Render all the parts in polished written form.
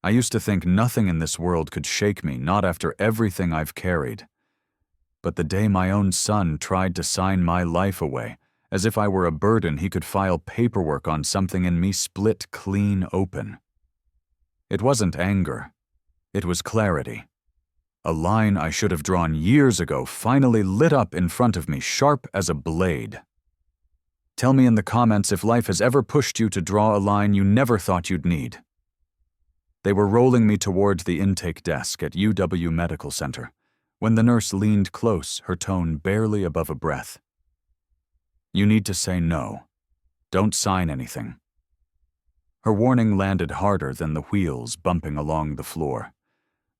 I used to think nothing in this world could shake me, not after everything I've carried. But the day my own son tried to sign my life away, as if I were a burden he could file paperwork on, something in me split clean open. It wasn't anger. It was clarity. A line I should have drawn years ago finally lit up in front of me, sharp as a blade. Tell me in the comments if life has ever pushed you to draw a line you never thought you'd need. They were rolling me toward the intake desk at UW Medical Center when the nurse leaned close, her tone barely above a breath. You need to say no. Don't sign anything. Her warning landed harder than the wheels bumping along the floor.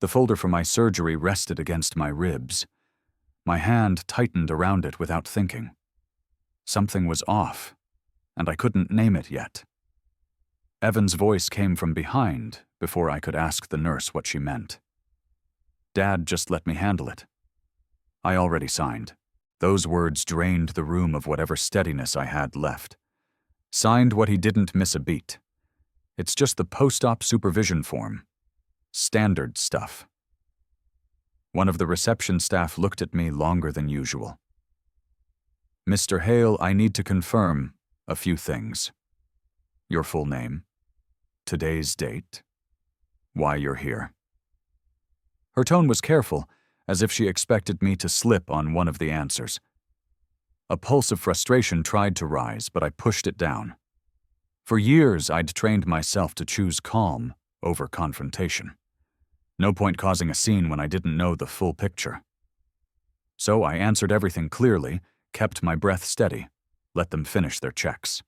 The folder for my surgery rested against my ribs. My hand tightened around it without thinking. Something was off, and I couldn't name it yet. Evan's voice came from behind before I could ask the nurse what she meant. Dad just let me handle it. I already signed. Those words drained the room of whatever steadiness I had left. Signed what he didn't miss a beat. It's just the post-op supervision form. Standard stuff. One of the reception staff looked at me longer than usual. Mr. Hale, I need to confirm a few things. Your full name, today's date, why you're here. Her tone was careful, as if she expected me to slip on one of the answers. A pulse of frustration tried to rise, but I pushed it down. For years, I'd trained myself to choose calm over confrontation. No point causing a scene when I didn't know the full picture. So I answered everything clearly, kept my breath steady, let them finish their checks.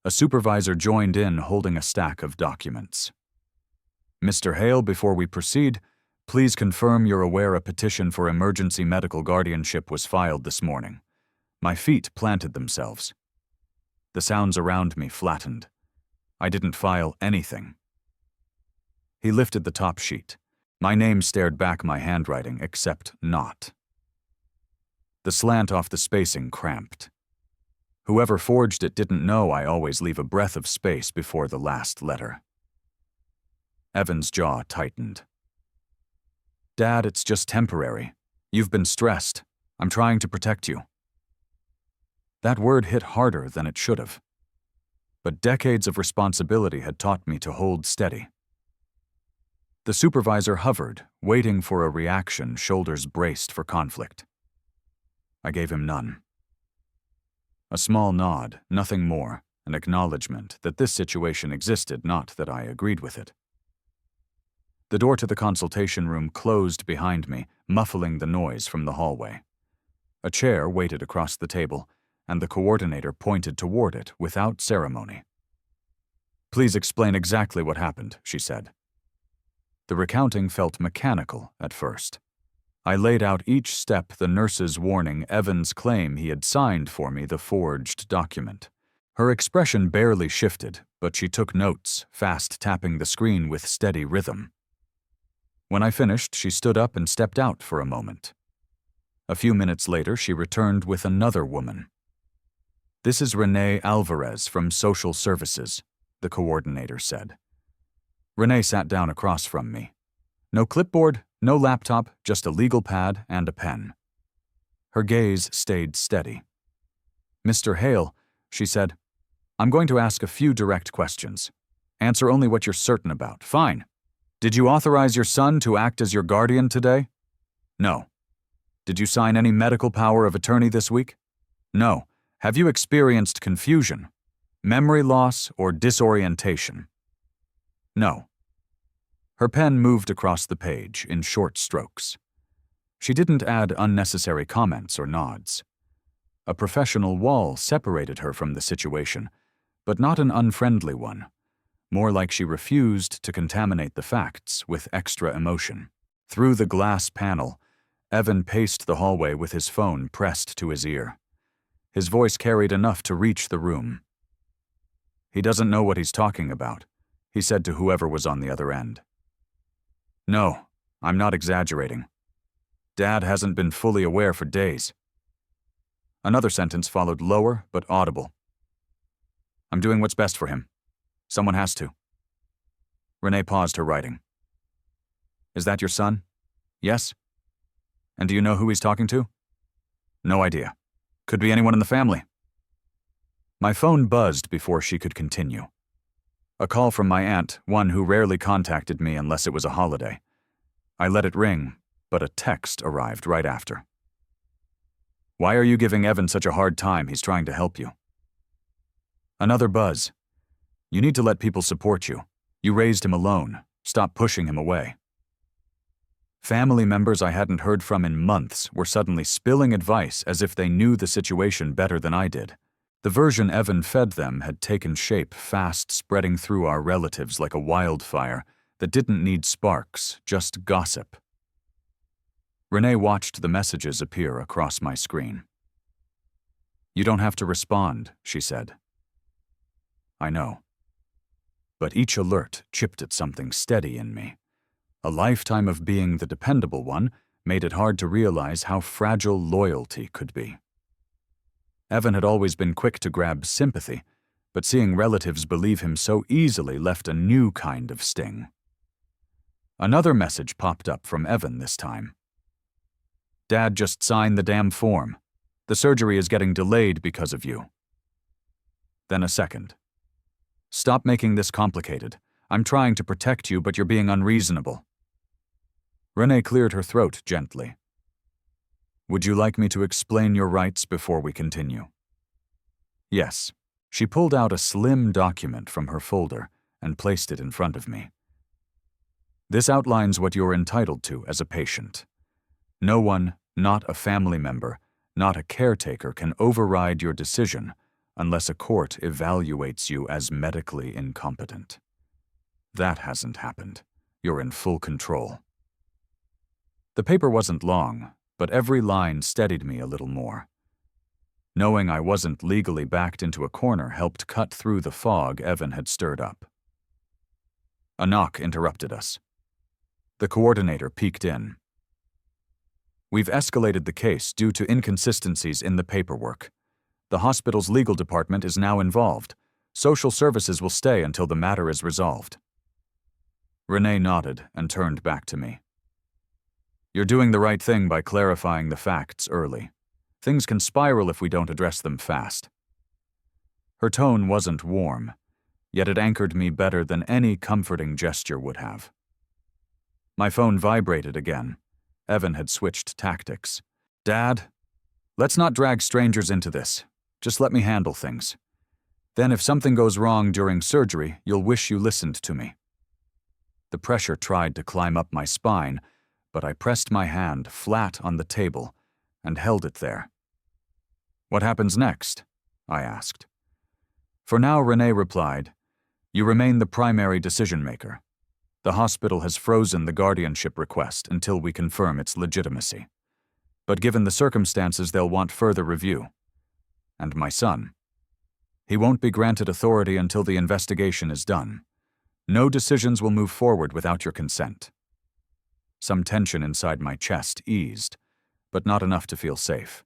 A supervisor joined in, holding a stack of documents. Mr. Hale, before we proceed, please confirm you're aware a petition for emergency medical guardianship was filed this morning. My feet planted themselves. The sounds around me flattened. I didn't file anything. He lifted the top sheet. My name stared back my handwriting, except not. The slant off the spacing cramped. Whoever forged it didn't know I always leave a breath of space before the last letter. Evan's jaw tightened. Dad, it's just temporary. You've been stressed. I'm trying to protect you. That word hit harder than it should have. But decades of responsibility had taught me to hold steady. The supervisor hovered, waiting for a reaction, shoulders braced for conflict. I gave him none. A small nod, nothing more, an acknowledgement that this situation existed, not that I agreed with it. The door to the consultation room closed behind me, muffling the noise from the hallway. A chair waited across the table, and the coordinator pointed toward it without ceremony. Please explain exactly what happened, she said. The recounting felt mechanical at first. I laid out each step, the nurse's warning, Evan's claim he had signed for me the forged document. Her expression barely shifted, but she took notes, fast tapping the screen with steady rhythm. When I finished, she stood up and stepped out for a moment. A few minutes later, she returned with another woman. This is Renee Alvarez from Social Services, the coordinator said. Renee sat down across from me. No clipboard, no laptop, just a legal pad and a pen. Her gaze stayed steady. Mr. Hale, she said, I'm going to ask a few direct questions. Answer only what you're certain about. Fine. Did you authorize your son to act as your guardian today? No. Did you sign any medical power of attorney this week? No. Have you experienced confusion, memory loss, or disorientation? No. Her pen moved across the page in short strokes. She didn't add unnecessary comments or nods. A professional wall separated her from the situation, but not an unfriendly one, more like she refused to contaminate the facts with extra emotion. Through the glass panel, Evan paced the hallway with his phone pressed to his ear. His voice carried enough to reach the room. He doesn't know what he's talking about, he said to whoever was on the other end. No, I'm not exaggerating. Dad hasn't been fully aware for days. Another sentence followed, lower but audible. I'm doing what's best for him. Someone has to. Renee paused her writing. Is that your son? Yes? And do you know who he's talking to? No idea. Could be anyone in the family. My phone buzzed before she could continue. A call from my aunt, one who rarely contacted me unless it was a holiday. I let it ring, but a text arrived right after. Why are you giving Evan such a hard time? He's trying to help you. Another buzz. You need to let people support you. You raised him alone. Stop pushing him away. Family members I hadn't heard from in months were suddenly spilling advice as if they knew the situation better than I did. The version Evan fed them had taken shape, fast spreading through our relatives like a wildfire that didn't need sparks, just gossip. Renee watched the messages appear across my screen. You don't have to respond, she said. I know. But each alert chipped at something steady in me. A lifetime of being the dependable one made it hard to realize how fragile loyalty could be. Evan had always been quick to grab sympathy, but seeing relatives believe him so easily left a new kind of sting. Another message popped up from Evan this time. Dad just signed the damn form. The surgery is getting delayed because of you. Then a second. Stop making this complicated. I'm trying to protect you, but you're being unreasonable. Renee cleared her throat gently. Would you like me to explain your rights before we continue? Yes. She pulled out a slim document from her folder and placed it in front of me. This outlines what you're entitled to as a patient. No one, not a family member, not a caretaker, can override your decision unless a court evaluates you as medically incompetent. That hasn't happened. You're in full control. The paper wasn't long, but every line steadied me a little more. Knowing I wasn't legally backed into a corner helped cut through the fog Evan had stirred up. A knock interrupted us. The coordinator peeked in. We've escalated the case due to inconsistencies in the paperwork. The hospital's legal department is now involved. Social services will stay until the matter is resolved. Renee nodded and turned back to me. You're doing the right thing by clarifying the facts early. Things can spiral if we don't address them fast. Her tone wasn't warm, yet it anchored me better than any comforting gesture would have. My phone vibrated again. Evan had switched tactics. Dad, let's not drag strangers into this. Just let me handle things. Then if something goes wrong during surgery, you'll wish you listened to me. The pressure tried to climb up my spine, but I pressed my hand flat on the table and held it there. What happens next? I asked. For now, Renee replied, you remain the primary decision-maker. The hospital has frozen the guardianship request until we confirm its legitimacy. But given the circumstances, they'll want further review. And my son. He won't be granted authority until the investigation is done. No decisions will move forward without your consent. Some tension inside my chest eased, but not enough to feel safe.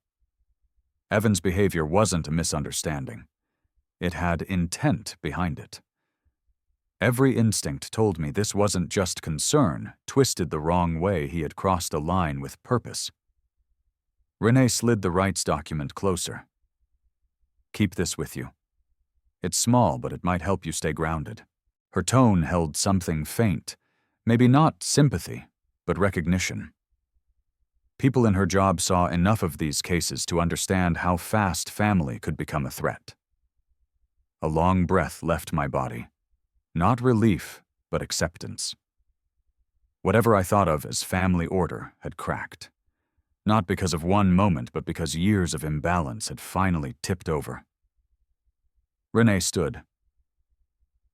Evan's behavior wasn't a misunderstanding. It had intent behind it. Every instinct told me this wasn't just concern, twisted the wrong way. He had crossed a line with purpose. Renee slid the rights document closer. Keep this with you. It's small, but it might help you stay grounded. Her tone held something faint, maybe not sympathy, but recognition. People in her job saw enough of these cases to understand how fast family could become a threat. A long breath left my body. Not relief, but acceptance. Whatever I thought of as family order had cracked. Not because of one moment, but because years of imbalance had finally tipped over. Renee stood.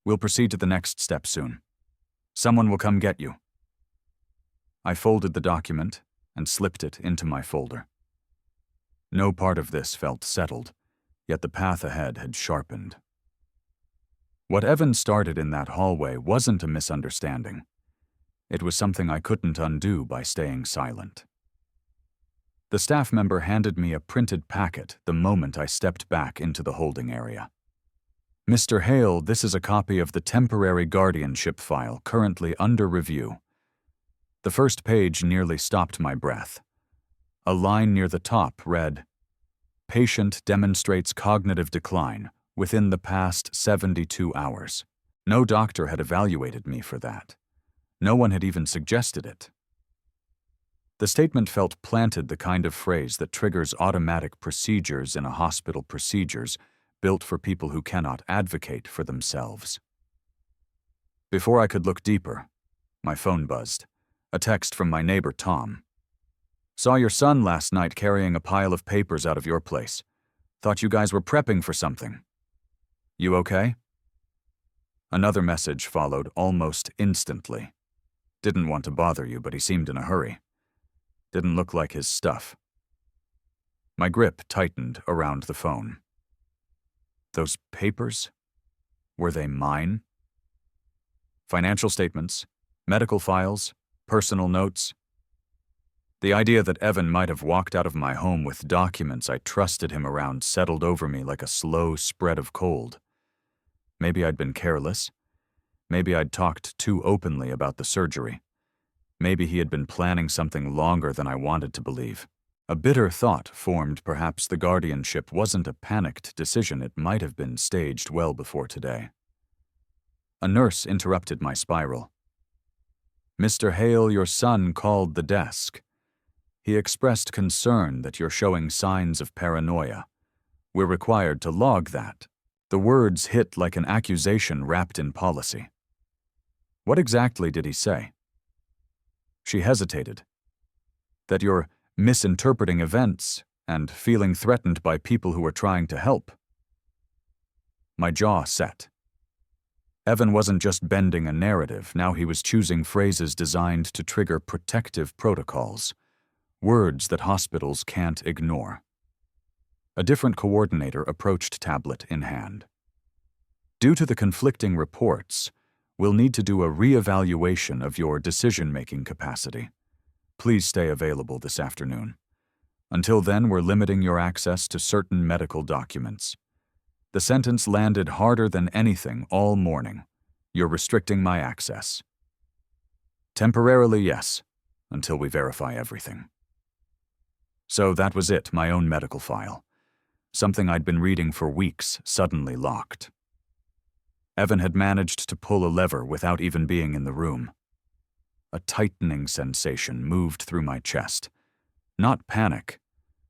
We'll proceed to the next step soon. Someone will come get you. I folded the document and slipped it into my folder. No part of this felt settled, yet the path ahead had sharpened. What Evan started in that hallway wasn't a misunderstanding. It was something I couldn't undo by staying silent. The staff member handed me a printed packet the moment I stepped back into the holding area. Mr. Hale, this is a copy of the temporary guardianship file currently under review. The first page nearly stopped my breath. A line near the top read, "Patient demonstrates cognitive decline within the past 72 hours. No doctor had evaluated me for that. No one had even suggested it." The statement felt planted, the kind of phrase that triggers automatic procedures in a hospital procedures built for people who cannot advocate for themselves. Before I could look deeper, my phone buzzed. A text from my neighbor, Tom. "Saw your son last night carrying a pile of papers out of your place. Thought you guys were prepping for something. You okay?" Another message followed almost instantly. "Didn't want to bother you, but he seemed in a hurry. Didn't look like his stuff." My grip tightened around the phone. Those papers? Were they mine? Financial statements, medical files, personal notes. The idea that Evan might have walked out of my home with documents I trusted him around settled over me like a slow spread of cold. Maybe I'd been careless. Maybe I'd talked too openly about the surgery. Maybe he had been planning something longer than I wanted to believe. A bitter thought formed. Perhaps the guardianship wasn't a panicked decision. It might have been staged well before today. A nurse interrupted my spiral. "Mr. Hale, your son called the desk. He expressed concern that you're showing signs of paranoia. We're required to log that." The words hit like an accusation wrapped in policy. What exactly did he say? She hesitated. That you're misinterpreting events and feeling threatened by people who are trying to help. My jaw set. Evan wasn't just bending a narrative, now he was choosing phrases designed to trigger protective protocols, words that hospitals can't ignore. A different coordinator approached, tablet in hand. "Due to the conflicting reports, we'll need to do a re-evaluation of your decision-making capacity. Please stay available this afternoon. Until then, we're limiting your access to certain medical documents." The sentence landed harder than anything all morning. "You're restricting my access." "Temporarily, yes, until we verify everything." So that was it, my own medical file. Something I'd been reading for weeks, suddenly locked. Evan had managed to pull a lever without even being in the room. A tightening sensation moved through my chest. Not panic,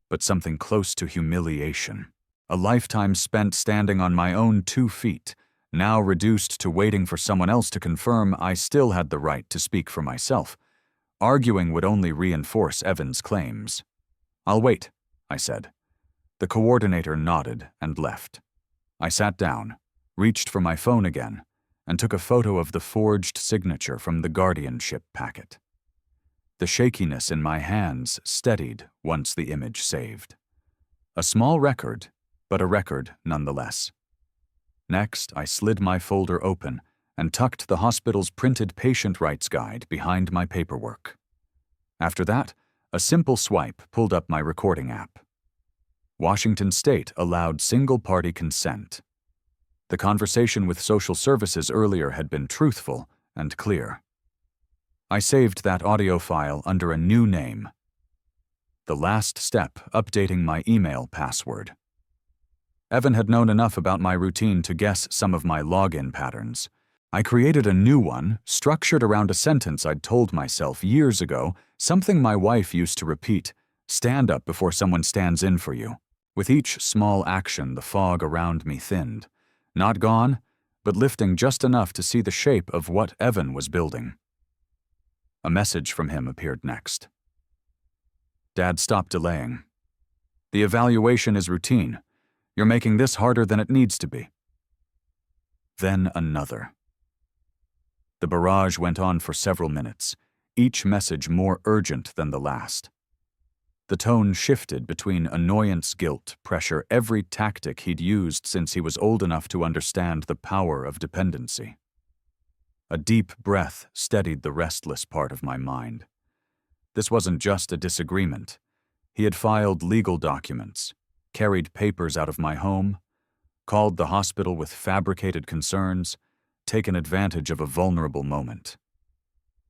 but something close to humiliation. A lifetime spent standing on my own 2 feet, now reduced to waiting for someone else to confirm I still had the right to speak for myself. Arguing would only reinforce Evan's claims. "I'll wait," I said. The coordinator nodded and left. I sat down, reached for my phone again, and took a photo of the forged signature from the guardianship packet. The shakiness in my hands steadied once the image saved. A small record, but a record nonetheless. Next, I slid my folder open and tucked the hospital's printed patient rights guide behind my paperwork. After that, a simple swipe pulled up my recording app. Washington State allowed single-party consent. The conversation with social services earlier had been truthful and clear. I saved that audio file under a new name. The last step, updating my email password. Evan had known enough about my routine to guess some of my login patterns. I created a new one, structured around a sentence I'd told myself years ago, something my wife used to repeat: "Stand up before someone stands in for you." With each small action, the fog around me thinned. Not gone, but lifting just enough to see the shape of what Evan was building. A message from him appeared next. "Dad, stop delaying. The evaluation is routine. You're making this harder than it needs to be." Then another. The barrage went on for several minutes, each message more urgent than the last. The tone shifted between annoyance, guilt, pressure, every tactic he'd used since he was old enough to understand the power of dependency. A deep breath steadied the restless part of my mind. This wasn't just a disagreement. He had filed legal documents, carried papers out of my home, called the hospital with fabricated concerns, taken advantage of a vulnerable moment.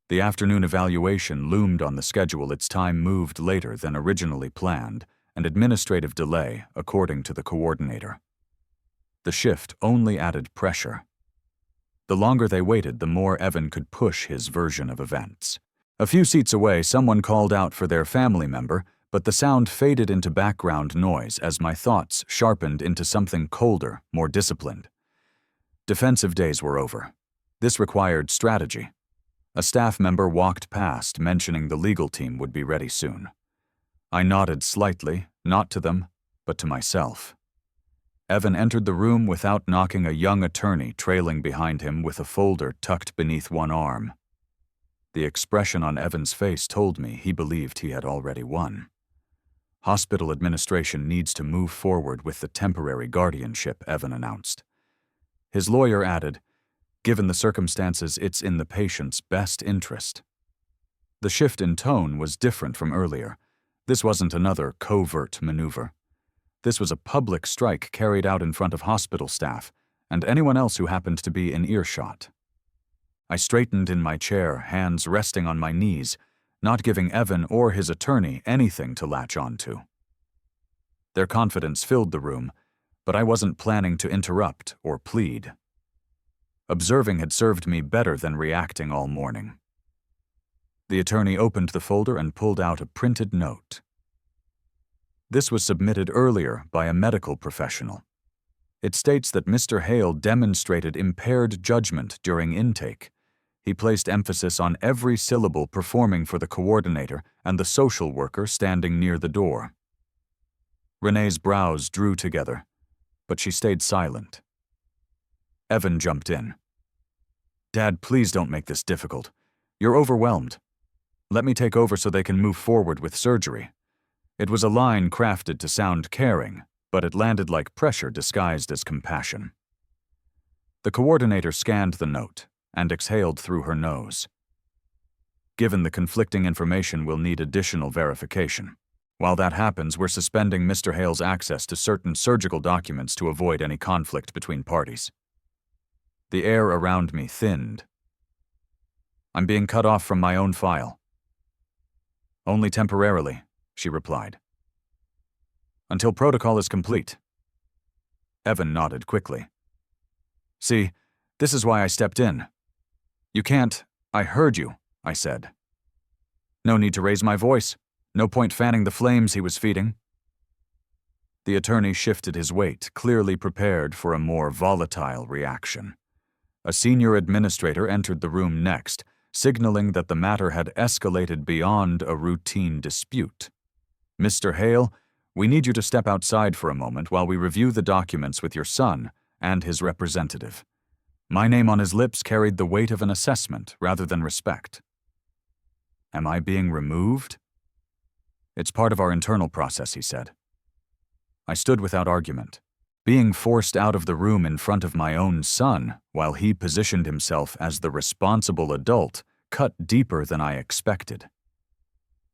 The afternoon evaluation loomed on the schedule. Its time moved later than originally planned, and administrative delay, according to the coordinator. The shift only added pressure. The longer they waited, the more Evan could push his version of events. A few seats away, someone called out for their family member, but the sound faded into background noise as my thoughts sharpened into something colder, more disciplined. Defensive days were over. This required strategy. A staff member walked past, mentioning the legal team would be ready soon. I nodded slightly, not to them, but to myself. Evan entered the room without knocking, a young attorney trailing behind him with a folder tucked beneath one arm. The expression on Evan's face told me he believed he had already won. Hospital administration needs to move forward with the temporary guardianship, Evan announced. His lawyer added, given the circumstances, it's in the patient's best interest. The shift in tone was different from earlier. This wasn't another covert maneuver. This was a public strike carried out in front of hospital staff and anyone else who happened to be in earshot. I straightened in my chair, hands resting on my knees, not giving Evan or his attorney anything to latch onto. Their confidence filled the room, but I wasn't planning to interrupt or plead. Observing had served me better than reacting all morning. The attorney opened the folder and pulled out a printed note. This was submitted earlier by a medical professional. It states that Mr. Hale demonstrated impaired judgment during intake. He placed emphasis on every syllable, performing for the coordinator and the social worker standing near the door. Renee's brows drew together, but she stayed silent. Evan jumped in. Dad, please don't make this difficult. You're overwhelmed. Let me take over so they can move forward with surgery. It was a line crafted to sound caring, but it landed like pressure disguised as compassion. The coordinator scanned the note and exhaled through her nose. Given the conflicting information, we'll need additional verification. While that happens, we're suspending Mr. Hale's access to certain surgical documents to avoid any conflict between parties. The air around me thinned. I'm being cut off from my own file. Only temporarily, she replied. Until protocol is complete. Evan nodded quickly. See, this is why I stepped in. You can't. I heard you, I said. No need to raise my voice. No point fanning the flames he was feeding. The attorney shifted his weight, clearly prepared for a more volatile reaction. A senior administrator entered the room next, signaling that the matter had escalated beyond a routine dispute. Mr. Hale, we need you to step outside for a moment while we review the documents with your son and his representative. My name on his lips carried the weight of an assessment rather than respect. Am I being removed? It's part of our internal process, he said. I stood without argument. Being forced out of the room in front of my own son, while he positioned himself as the responsible adult, cut deeper than I expected.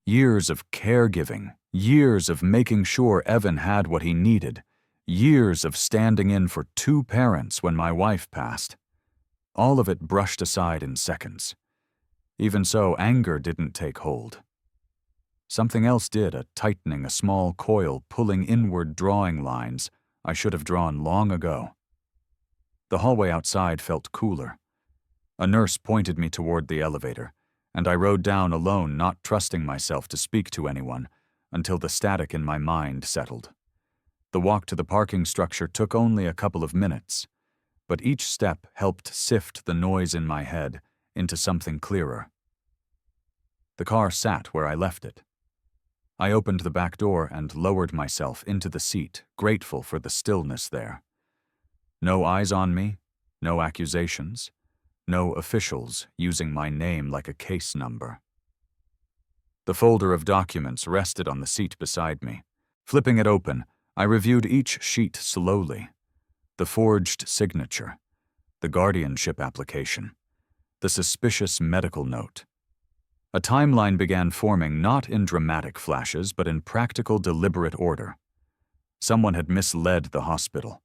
Years of caregiving, years of making sure Evan had what he needed, years of standing in for two parents when my wife passed. All of it brushed aside in seconds. Even so, anger didn't take hold. Something else did, a tightening, a small coil pulling inward, drawing lines I should have drawn long ago. The hallway outside felt cooler. A nurse pointed me toward the elevator, and I rode down alone, not trusting myself to speak to anyone until the static in my mind settled. The walk to the parking structure took only a couple of minutes, but each step helped sift the noise in my head into something clearer. The car sat where I left it. I opened the back door and lowered myself into the seat, grateful for the stillness there. No eyes on me, no accusations, no officials using my name like a case number. The folder of documents rested on the seat beside me. Flipping it open, I reviewed each sheet slowly. The forged signature, the guardianship application, the suspicious medical note. A timeline began forming, not in dramatic flashes, but in practical, deliberate order. Someone had misled the hospital.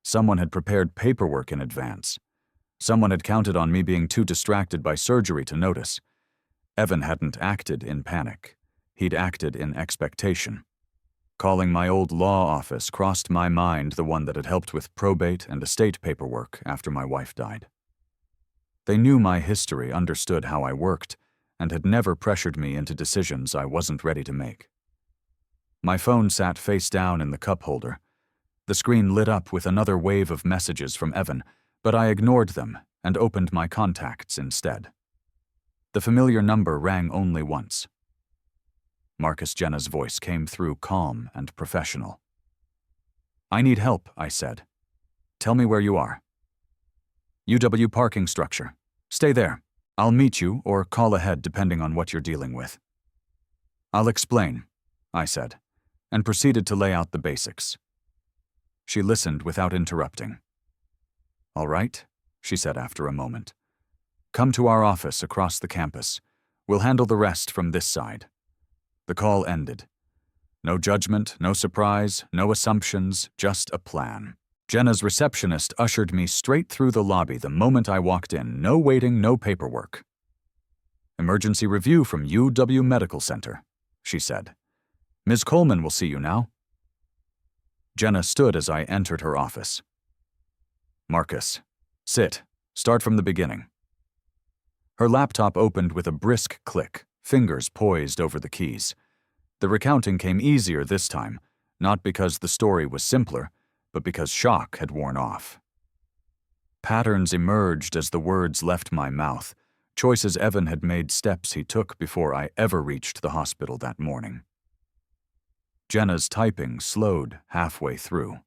Someone had prepared paperwork in advance. Someone had counted on me being too distracted by surgery to notice. Evan hadn't acted in panic. He'd acted in expectation. Calling my old law office crossed my mind, the one that had helped with probate and estate paperwork after my wife died. They knew my history, understood how I worked, and had never pressured me into decisions I wasn't ready to make. My phone sat face down in the cup holder. The screen lit up with another wave of messages from Evan, but I ignored them and opened my contacts instead. The familiar number rang only once. Marcus Jenna's voice came through calm and professional. "I need help," I said. "Tell me where you are." "UW parking structure. Stay there. I'll meet you or call ahead depending on what you're dealing with." "I'll explain," I said, and proceeded to lay out the basics. She listened without interrupting. "All right," she said after a moment. "Come to our office across the campus. We'll handle the rest from this side." The call ended. No judgment, no surprise, no assumptions, just a plan. Jenna's receptionist ushered me straight through the lobby the moment I walked in. No waiting, no paperwork. "Emergency review from UW Medical Center," she said. "Ms. Coleman will see you now." Jenna stood as I entered her office. "Marcus, sit. Start from the beginning." Her laptop opened with a brisk click, fingers poised over the keys. The recounting came easier this time, not because the story was simpler, but because shock had worn off. Patterns emerged as the words left my mouth, choices Evan had made, steps he took before I ever reached the hospital that morning. Jenna's typing slowed halfway through.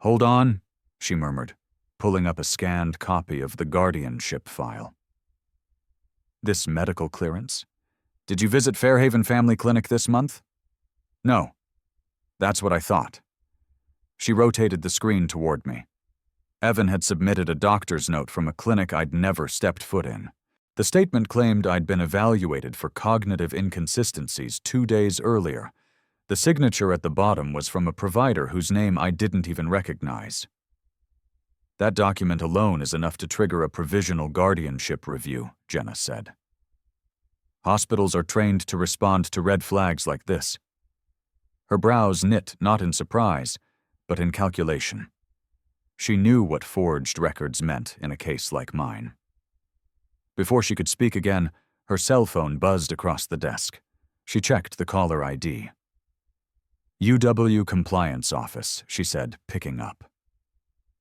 "Hold on," she murmured, pulling up a scanned copy of the guardianship file. "This medical clearance? Did you visit Fairhaven Family Clinic this month?" "No." "That's what I thought." She rotated the screen toward me. Evan had submitted a doctor's note from a clinic I'd never stepped foot in. The statement claimed I'd been evaluated for cognitive inconsistencies 2 days earlier. The signature at the bottom was from a provider whose name I didn't even recognize. "That document alone is enough to trigger a provisional guardianship review," Jenna said. "Hospitals are trained to respond to red flags like this." Her brows knit not in surprise, but in calculation. She knew what forged records meant in a case like mine. Before she could speak again, her cell phone buzzed across the desk. She checked the caller ID. "UW Compliance Office," she said, picking up.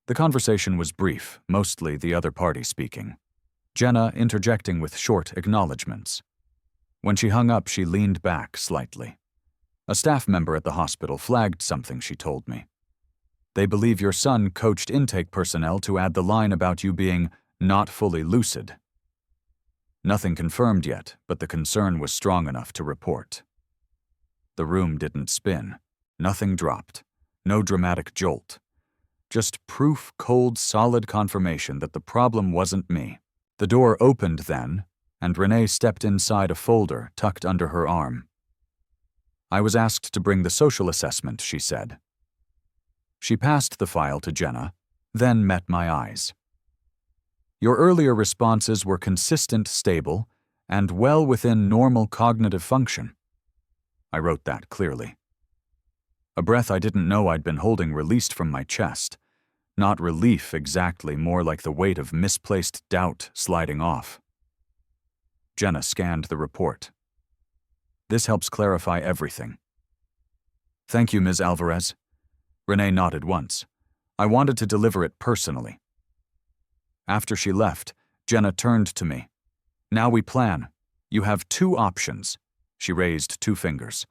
The conversation was brief, mostly the other party speaking. Jenna interjecting with short acknowledgments. When she hung up, she leaned back slightly. "A staff member at the hospital flagged something," she told me. "They believe your son coached intake personnel to add the line about you being not fully lucid." Nothing confirmed yet, but the concern was strong enough to report. The room didn't spin. Nothing dropped. No dramatic jolt. Just proof, cold, solid confirmation that the problem wasn't me. The door opened then, and Renee stepped inside a folder tucked under her arm. "I was asked to bring the social assessment," she said. She passed the file to Jenna, then met my eyes. "Your earlier responses were consistent, stable, and well within normal cognitive function." I wrote that clearly. A breath I didn't know I'd been holding released from my chest. Not relief exactly, more like the weight of misplaced doubt sliding off. Jenna scanned the report. "This helps clarify everything." "Thank you, Ms. Alvarez." Renee nodded once. I wanted to deliver it personally. After she left, Jenna turned to me. "Now we plan. You have 2 options." She raised 2 fingers.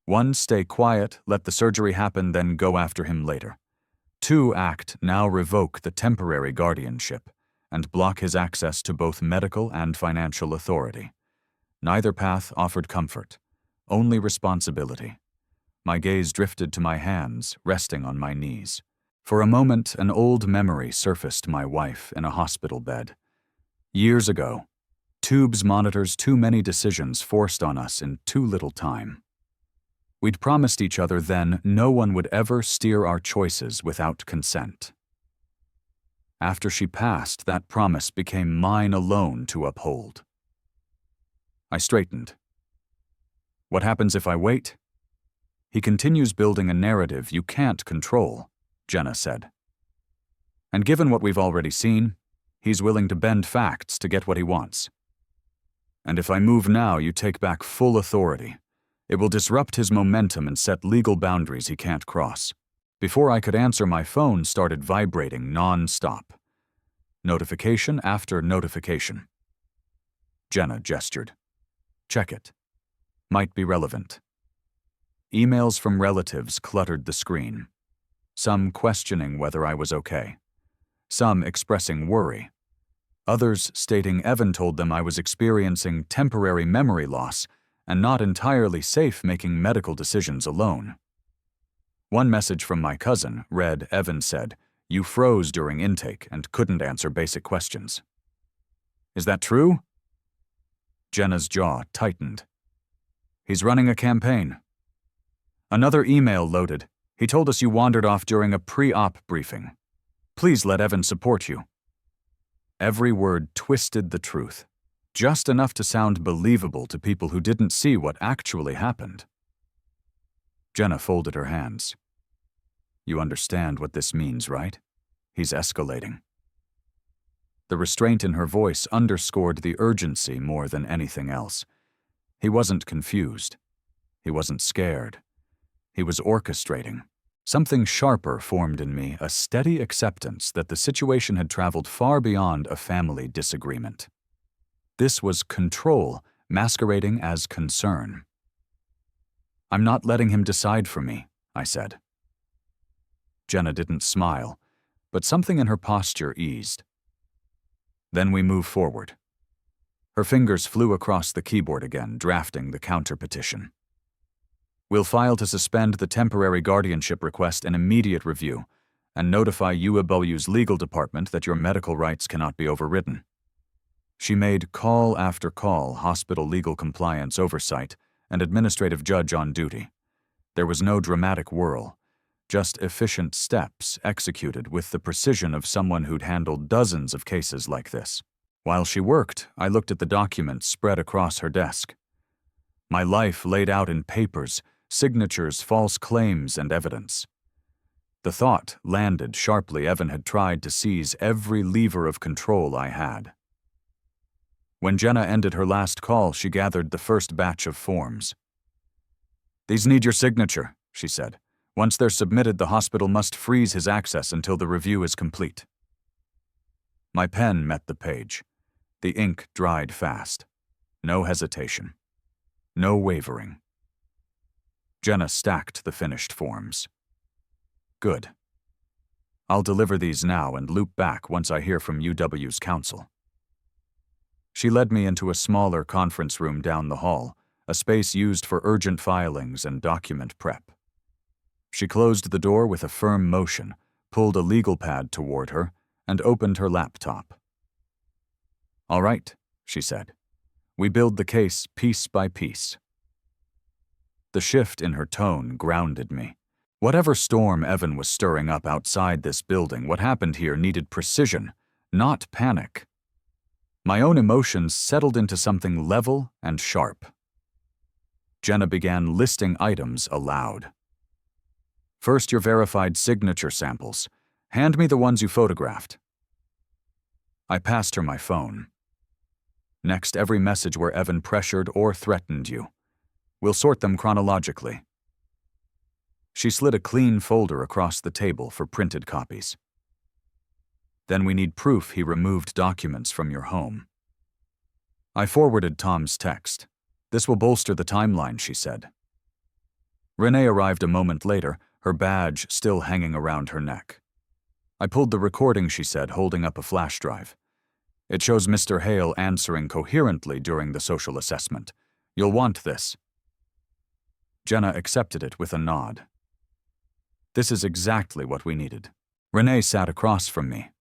1, stay quiet, let the surgery happen, then go after him later. 2, act, now revoke the temporary guardianship, and block his access to both medical and financial authority. Neither path offered comfort, only responsibility. My gaze drifted to my hands, resting on my knees. For a moment, an old memory surfaced: my wife in a hospital bed. Years ago, tubes, monitors, too many decisions forced on us in too little time. We'd promised each other then no one would ever steer our choices without consent. After she passed, that promise became mine alone to uphold. I straightened. What happens if I wait? He continues building a narrative you can't control, Jenna said. And given what we've already seen, he's willing to bend facts to get what he wants. And if I move now, you take back full authority. It will disrupt his momentum and set legal boundaries he can't cross. Before I could answer, my phone started vibrating non-stop. Notification after notification. Jenna gestured. Check it. Might be relevant. Emails from relatives cluttered the screen. Some questioning whether I was okay. Some expressing worry. Others stating Evan told them I was experiencing temporary memory loss and not entirely safe making medical decisions alone. One message from my cousin read, Evan said, "You froze during intake and couldn't answer basic questions." Is that true? Jenna's jaw tightened. He's running a campaign. Another email loaded. He told us you wandered off during a pre-op briefing. Please let Evan support you. Every word twisted the truth, just enough to sound believable to people who didn't see what actually happened. Jenna folded her hands. You understand what this means, right? He's escalating. The restraint in her voice underscored the urgency more than anything else. He wasn't confused. He wasn't scared. He was orchestrating. Something sharper formed in me, a steady acceptance that the situation had traveled far beyond a family disagreement. This was control masquerading as concern. I'm not letting him decide for me, I said. Jenna didn't smile, but something in her posture eased. Then we moved forward. Her fingers flew across the keyboard again, drafting the counter-petition. We'll file to suspend the temporary guardianship request and immediate review, and notify UAW's legal department that your medical rights cannot be overridden. She made call after call, hospital legal compliance oversight, and administrative judge on duty. There was no dramatic whirl, just efficient steps executed with the precision of someone who'd handled dozens of cases like this. While she worked, I looked at the documents spread across her desk. My life laid out in papers, signatures, false claims, and evidence. The thought landed sharply. Evan had tried to seize every lever of control I had. When Jenna ended her last call, she gathered the first batch of forms. These need your signature, she said. Once they're submitted, the hospital must freeze his access until the review is complete. My pen met the page. The ink dried fast. No hesitation. No wavering. Jenna stacked the finished forms. Good. I'll deliver these now and loop back once I hear from UW's counsel. She led me into a smaller conference room down the hall, a space used for urgent filings and document prep. She closed the door with a firm motion, pulled a legal pad toward her, and opened her laptop. All right, she said. We build the case piece by piece. The shift in her tone grounded me. Whatever storm Evan was stirring up outside this building, what happened here needed precision, not panic. My own emotions settled into something level and sharp. Jenna began listing items aloud. First, your verified signature samples. Hand me the ones you photographed. I passed her my phone. Next, every message where Evan pressured or threatened you. We'll sort them chronologically. She slid a clean folder across the table for printed copies. Then we need proof he removed documents from your home. I forwarded Tom's text. This will bolster the timeline, she said. Renee arrived a moment later, her badge still hanging around her neck. I pulled the recording, she said, holding up a flash drive. It shows Mr. Hale answering coherently during the social assessment. You'll want this. Jenna accepted it with a nod. This is exactly what we needed. Renee sat across from me.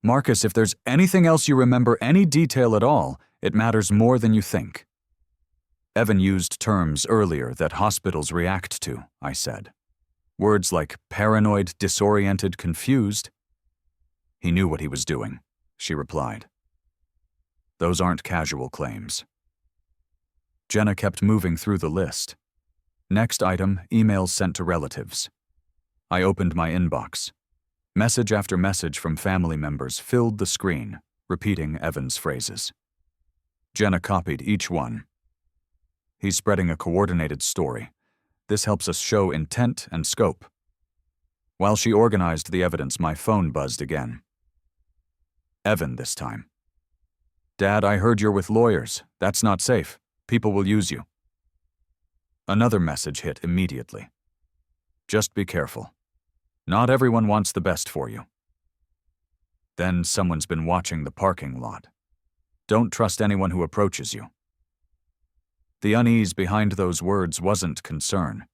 Marcus, if there's anything else you remember, any detail at all, it matters more than you think. Evan used terms earlier that hospitals react to, I said. Words like paranoid, disoriented, confused. He knew what he was doing, she replied. Those aren't casual claims. Jenna kept moving through the list. Next item, emails sent to relatives. I opened my inbox. Message after message from family members filled the screen, repeating Evan's phrases. Jenna copied each one. He's spreading a coordinated story. This helps us show intent and scope. While she organized the evidence, my phone buzzed again. Evan this time. Dad, I heard you're with lawyers. That's not safe. People will use you. Another message hit immediately. Just be careful. Not everyone wants the best for you. Then someone's been watching the parking lot. Don't trust anyone who approaches you. The unease behind those words wasn't concern.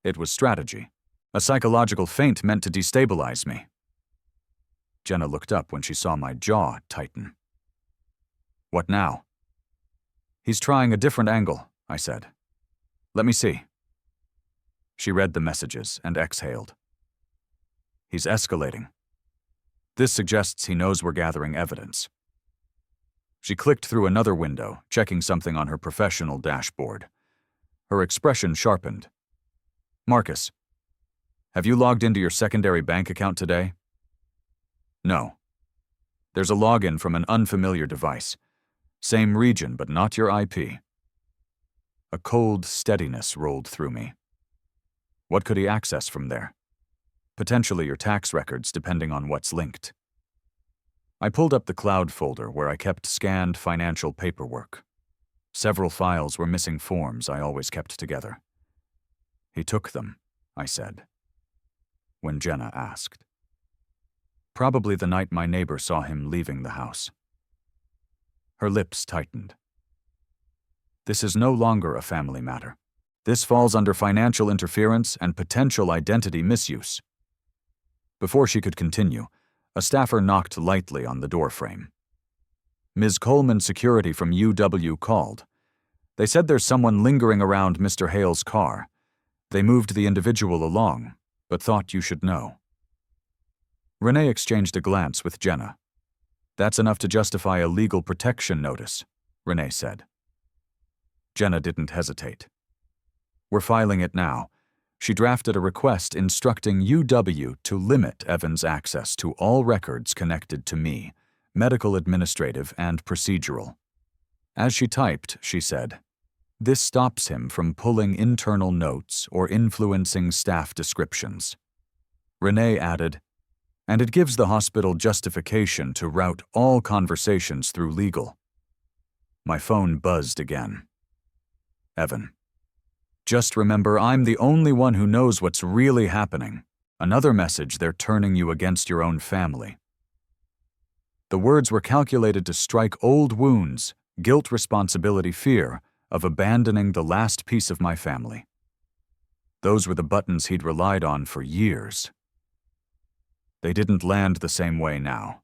It was strategy, a psychological feint meant to destabilize me. Jenna looked up when she saw my jaw tighten. What now? He's trying a different angle, I said. Let me see. She read the messages and exhaled. He's escalating. This suggests he knows we're gathering evidence. She clicked through another window, checking something on her professional dashboard. Her expression sharpened. Marcus, have you logged into your secondary bank account today? No. There's a login from an unfamiliar device. Same region, but not your IP. A cold steadiness rolled through me. What could he access from there? Potentially your tax records, depending on what's linked. I pulled up the cloud folder where I kept scanned financial paperwork. Several files were missing forms I always kept together. He took them, I said, when Jenna asked. Probably the night my neighbor saw him leaving the house. Her lips tightened. This is no longer a family matter. This falls under financial interference and potential identity misuse. Before she could continue, a staffer knocked lightly on the doorframe. Ms. Coleman Security from UW called. They said there's someone lingering around Mr. Hale's car. They moved the individual along, but thought you should know. Renee exchanged a glance with Jenna. That's enough to justify a legal protection notice, Renee said. Jenna didn't hesitate. We're filing it now. She drafted a request instructing UW to limit Evan's access to all records connected to me, medical, administrative, and procedural. As she typed, she said, "This stops him from pulling internal notes or influencing staff descriptions." Renee added, "And it gives the hospital justification to route all conversations through legal." My phone buzzed again. Evan. Just remember, I'm the only one who knows what's really happening. Another message, they're turning you against your own family. The words were calculated to strike old wounds, guilt, responsibility, fear of abandoning the last piece of my family. Those were the buttons he'd relied on for years. They didn't land the same way now.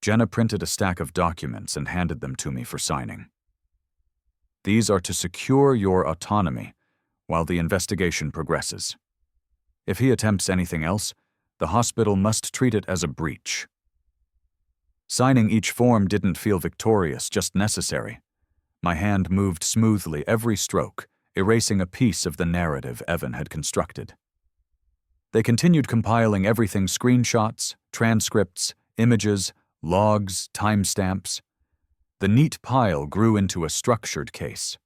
Jenna printed a stack of documents and handed them to me for signing. These are to secure your autonomy while the investigation progresses. If he attempts anything else, the hospital must treat it as a breach. Signing each form didn't feel victorious, just necessary. My hand moved smoothly every stroke, erasing a piece of the narrative Evan had constructed. They continued compiling everything: screenshots, transcripts, images, logs, timestamps. The neat pile grew into a structured case.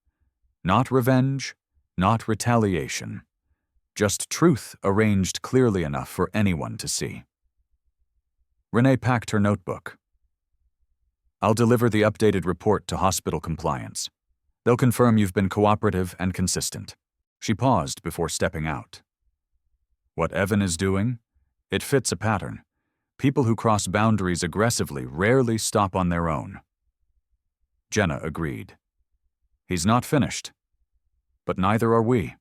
Not revenge, not retaliation. Just truth arranged clearly enough for anyone to see. Renee packed her notebook. I'll deliver the updated report to hospital compliance. They'll confirm you've been cooperative and consistent. She paused before stepping out. What Evan is doing? It fits a pattern. People who cross boundaries aggressively rarely stop on their own. Jenna agreed. He's not finished. But neither are we.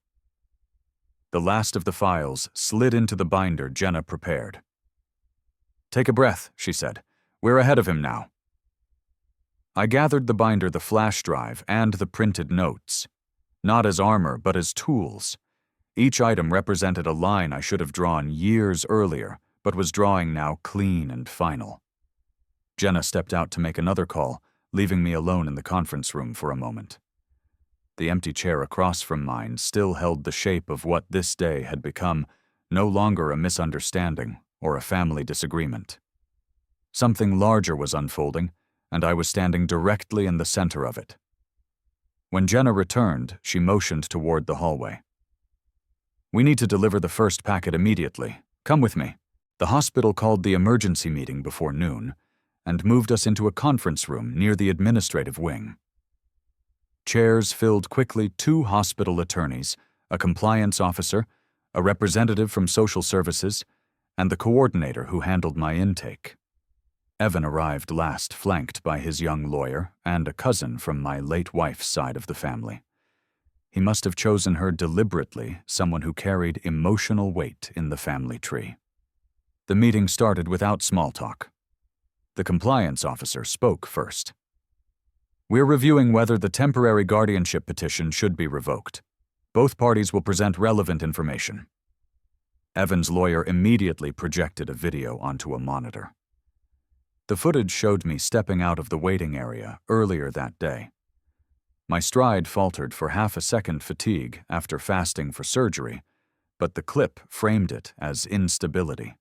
The last of the files slid into the binder Jenna prepared. Take a breath, she said. We're ahead of him now. I gathered the binder, the flash drive, and the printed notes. Not as armor, but as tools. Each item represented a line I should have drawn years earlier, but was drawing now clean and final. Jenna stepped out to make another call, leaving me alone in the conference room for a moment. The empty chair across from mine still held the shape of what this day had become, no longer a misunderstanding or a family disagreement. Something larger was unfolding, and I was standing directly in the center of it. When Jenna returned, she motioned toward the hallway. "We need to deliver the first packet immediately. Come with me." The hospital called the emergency meeting before noon and moved us into a conference room near the administrative wing. Chairs filled quickly 2 hospital attorneys, a compliance officer, a representative from social services, and the coordinator who handled my intake. Evan arrived last, flanked by his young lawyer and a cousin from my late wife's side of the family. He must have chosen her deliberately, someone who carried emotional weight in the family tree. The meeting started without small talk. The compliance officer spoke first. "We're reviewing whether the temporary guardianship petition should be revoked. Both parties will present relevant information." Evan's lawyer immediately projected a video onto a monitor. The footage showed me stepping out of the waiting area earlier that day. My stride faltered for half a second fatigue after fasting for surgery, but the clip framed it as instability.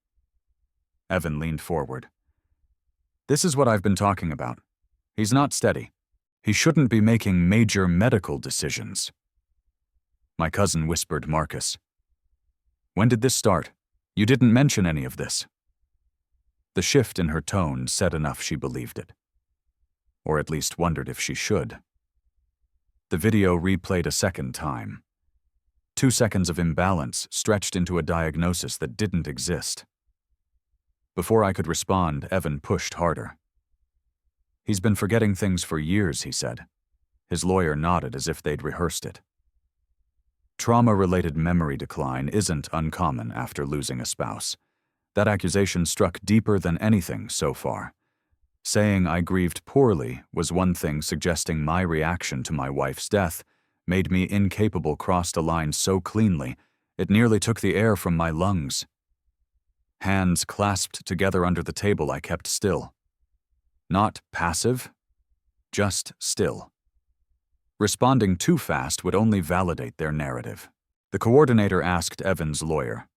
Evan leaned forward. "This is what I've been talking about. He's not steady. He shouldn't be making major medical decisions." My cousin whispered Marcus. "When did this start? You didn't mention any of this." The shift in her tone said enough she believed it. Or at least wondered if she should. The video replayed a second time. 2 seconds of imbalance stretched into a diagnosis that didn't exist. Before I could respond, Evan pushed harder. "He's been forgetting things for years," he said. His lawyer nodded as if they'd rehearsed it. Trauma-related memory decline isn't uncommon after losing a spouse. That accusation struck deeper than anything so far. Saying I grieved poorly was one thing, suggesting my reaction to my wife's death made me incapable crossed a line so cleanly it nearly took the air from my lungs. Hands clasped together under the table, I kept still. Not passive, just still. Responding too fast would only validate their narrative. The coordinator asked Evan's lawyer,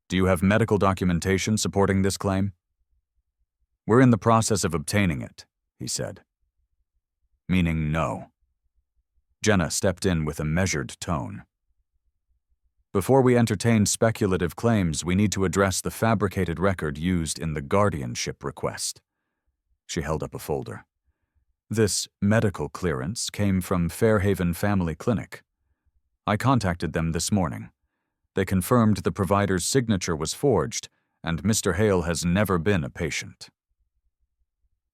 "Do you have medical documentation supporting this claim?" "We're in the process of obtaining it," he said. Meaning no. Jenna stepped in with a measured tone. "Before we entertain speculative claims, we need to address the fabricated record used in the guardianship request." She held up a folder. "This medical clearance came from Fairhaven Family Clinic. I contacted them this morning. They confirmed the provider's signature was forged, and Mr. Hale has never been a patient."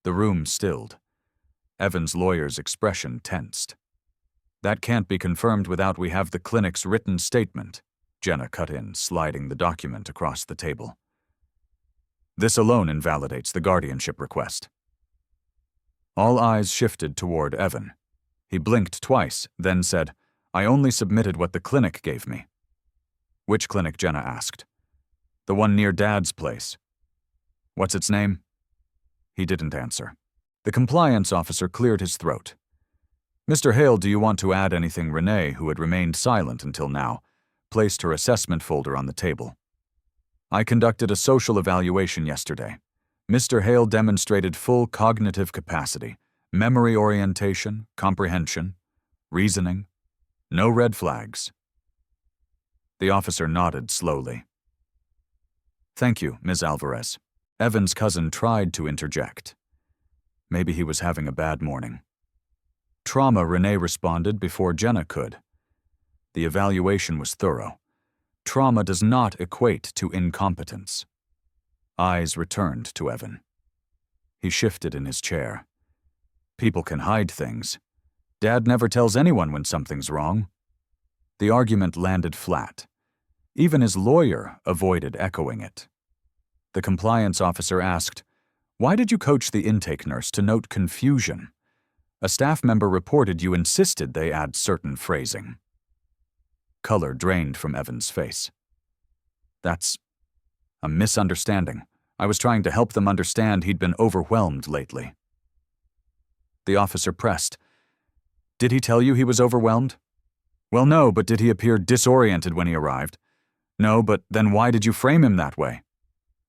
The room stilled. Evan's lawyer's expression tensed. "That can't be confirmed without we have the clinic's written statement," Jenna cut in, sliding the document across the table. "This alone invalidates the guardianship request." All eyes shifted toward Evan. He blinked twice, then said, "I only submitted what the clinic gave me." "Which clinic?" Jenna asked. "The one near Dad's place." "What's its name?" He didn't answer. The compliance officer cleared his throat. "Mr. Hale, do you want to add anything?" Renee, who had remained silent until now, placed her assessment folder on the table. "I conducted a social evaluation yesterday. Mr. Hale demonstrated full cognitive capacity, memory orientation, comprehension, reasoning. No red flags." The officer nodded slowly. "Thank you, Ms. Alvarez." Evan's cousin tried to interject. Maybe he was having a bad morning. "Trauma," Renee responded before Jenna could. The evaluation was thorough. Trauma does not equate to incompetence. Eyes returned to Evan. He shifted in his chair. "People can hide things. Dad never tells anyone when something's wrong." The argument landed flat. Even his lawyer avoided echoing it. The compliance officer asked, Why did you coach the intake nurse to note confusion? A staff member reported you insisted they add certain phrasing. Color drained from Evan's face. That's a misunderstanding. I was trying to help them understand he'd been overwhelmed lately. The officer pressed. Did he tell you he was overwhelmed? Well, no, but did he appear disoriented when he arrived? No, but then why did you frame him that way?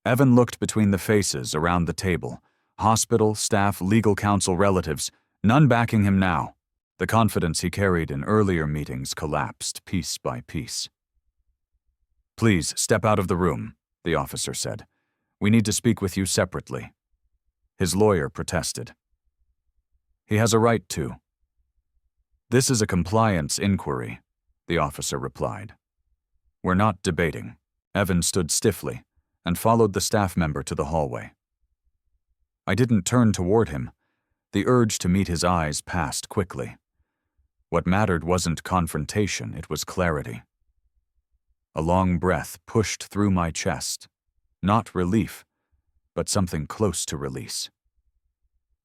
Evan looked between the faces around the table. Hospital, staff, legal counsel, relatives, none backing him now. The confidence he carried in earlier meetings collapsed piece by piece. Please, step out of the room, the officer said. We need to speak with you separately. His lawyer protested. He has a right to. This is a compliance inquiry, the officer replied. We're not debating. Evan stood stiffly and followed the staff member to the hallway. I didn't turn toward him. The urge to meet his eyes passed quickly. What mattered wasn't confrontation, it was clarity. A long breath pushed through my chest. Not relief, but something close to release.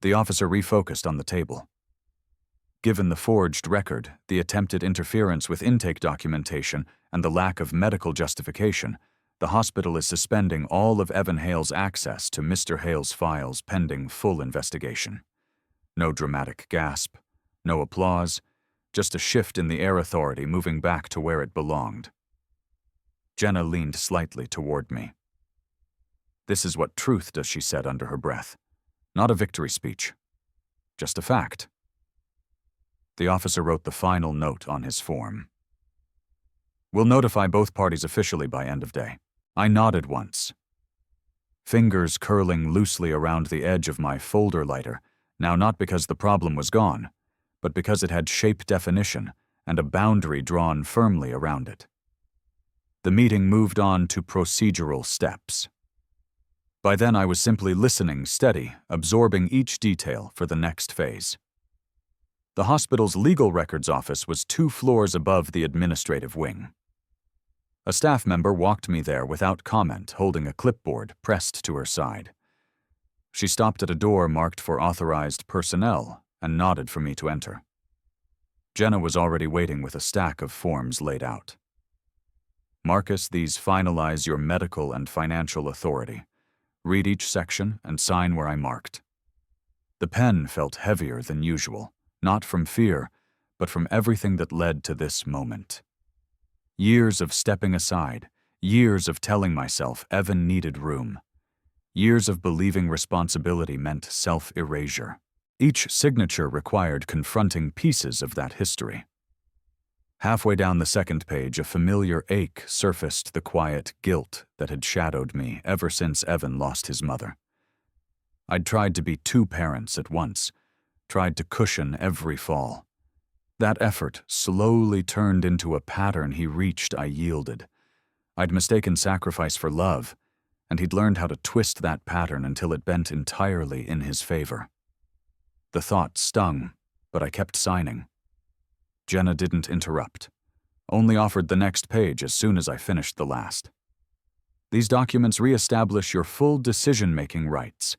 The officer refocused on the table. Given the forged record, the attempted interference with intake documentation, and the lack of medical justification, the hospital is suspending all of Evan Hale's access to Mr. Hale's files pending full investigation. No dramatic gasp, no applause, just a shift in the air authority moving back to where it belonged. Jenna leaned slightly toward me. This is what truth does, she said under her breath. Not a victory speech. Just a fact. The officer wrote the final note on his form. We'll notify both parties officially by end of day. I nodded once. Fingers curling loosely around the edge of my folder lighter, now not because the problem was gone, but because it had shape definition and a boundary drawn firmly around it. The meeting moved on to procedural steps. By then I was simply listening steady, absorbing each detail for the next phase. The hospital's legal records office was 2 floors above the administrative wing. A staff member walked me there without comment, holding a clipboard pressed to her side. She stopped at a door marked for authorized personnel and nodded for me to enter. Jenna was already waiting with a stack of forms laid out. Marcus, these finalize your medical and financial authority. Read each section and sign where I marked. The pen felt heavier than usual, not from fear, but from everything that led to this moment. Years of stepping aside, years of telling myself Evan needed room. Years of believing responsibility meant self-erasure. Each signature required confronting pieces of that history. Halfway down the second page, a familiar ache surfaced, the quiet guilt that had shadowed me ever since Evan lost his mother. I'd tried to be 2 parents at once, tried to cushion every fall. That effort slowly turned into a pattern he reached. I yielded. I'd mistaken sacrifice for love, and he'd learned how to twist that pattern until it bent entirely in his favor. The thought stung, but I kept signing. Jenna didn't interrupt, only offered the next page as soon as I finished the last. These documents reestablish your full decision-making rights.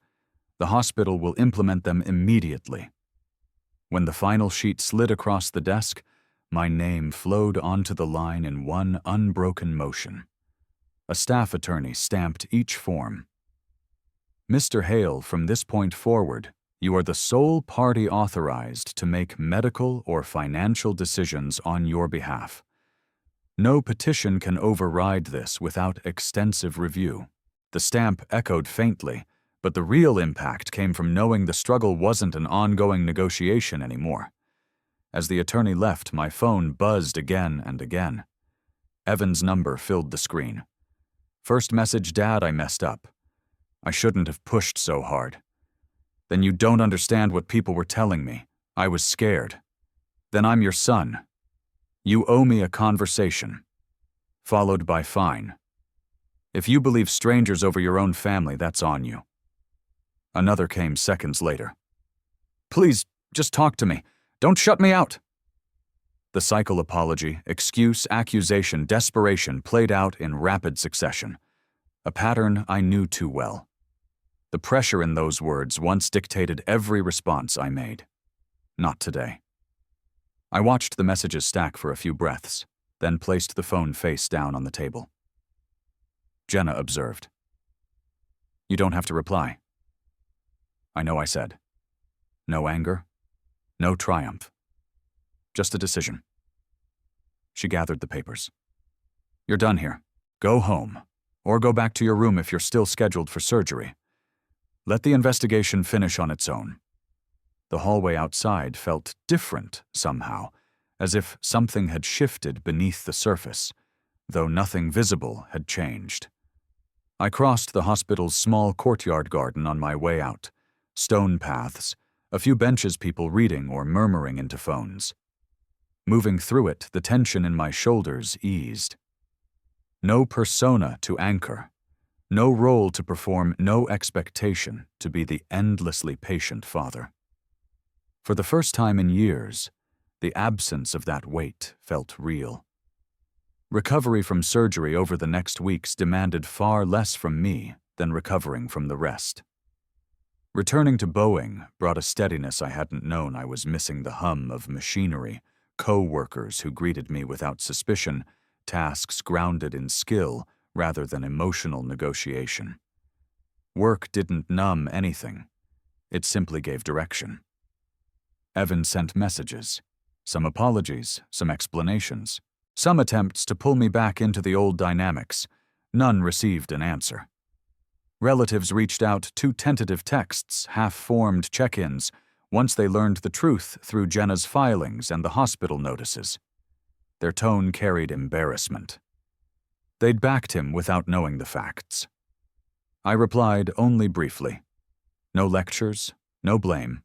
The hospital will implement them immediately. When the final sheet slid across the desk, my name flowed onto the line in one unbroken motion. A staff attorney stamped each form. Mr. Hale, from this point forward, you are the sole party authorized to make medical or financial decisions on your behalf. No petition can override this without extensive review. The stamp echoed faintly, but the real impact came from knowing the struggle wasn't an ongoing negotiation anymore. As the attorney left, my phone buzzed again and again. Evan's number filled the screen. First message, Dad, I messed up. I shouldn't have pushed so hard. Then you don't understand what people were telling me. I was scared. Then I'm your son. You owe me a conversation. Followed by fine. If you believe strangers over your own family, that's on you. Another came seconds later. Please, just talk to me. Don't shut me out. The cycle: apology, excuse, accusation, desperation played out in rapid succession. A pattern I knew too well. The pressure in those words once dictated every response I made. Not today. I watched the messages stack for a few breaths, then placed the phone face down on the table. Jenna observed. "You don't have to reply." I know I said. No anger, no triumph. Just a decision. She gathered the papers. "You're done here. Go home, or go back to your room if you're still scheduled for surgery. Let the investigation finish on its own." The hallway outside felt different somehow, as if something had shifted beneath the surface, though nothing visible had changed. I crossed the hospital's small courtyard garden on my way out. Stone paths, a few benches, people reading or murmuring into phones. Moving through it, the tension in my shoulders eased. No persona to anchor, no role to perform, no expectation to be the endlessly patient father. For the first time in years, the absence of that weight felt real. Recovery from surgery over the next weeks demanded far less from me than recovering from the rest. Returning to Boeing brought a steadiness I hadn't known. I was missing the hum of machinery, co-workers who greeted me without suspicion, tasks grounded in skill rather than emotional negotiation. Work didn't numb anything. It simply gave direction. Evan sent messages, some apologies, some explanations, some attempts to pull me back into the old dynamics. None received an answer. Relatives reached out, 2 tentative texts, half-formed check-ins, once they learned the truth through Jenna's filings and the hospital notices. Their tone carried embarrassment. They'd backed him without knowing the facts. I replied only briefly. No lectures, no blame.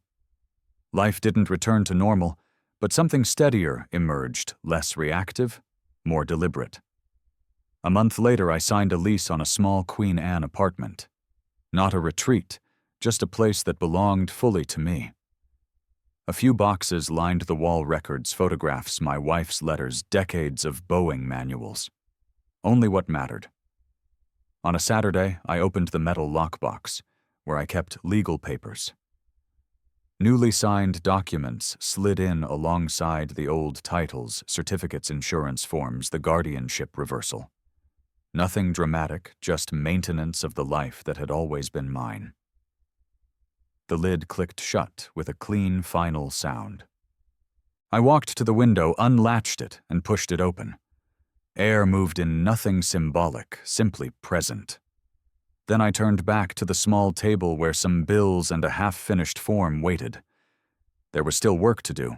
Life didn't return to normal, but something steadier emerged, less reactive, more deliberate. A month later, I signed a lease on a small Queen Anne apartment. Not a retreat, just a place that belonged fully to me. A few boxes lined the wall, records, photographs, my wife's letters, decades of Boeing manuals. Only what mattered. On a Saturday, I opened the metal lockbox, where I kept legal papers. Newly signed documents slid in alongside the old titles, certificates, insurance forms, the guardianship reversal. Nothing dramatic, just maintenance of the life that had always been mine. The lid clicked shut with a clean, final sound. I walked to the window, unlatched it, and pushed it open. Air moved in, nothing symbolic, simply present. Then I turned back to the small table where some bills and a half-finished form waited. There was still work to do,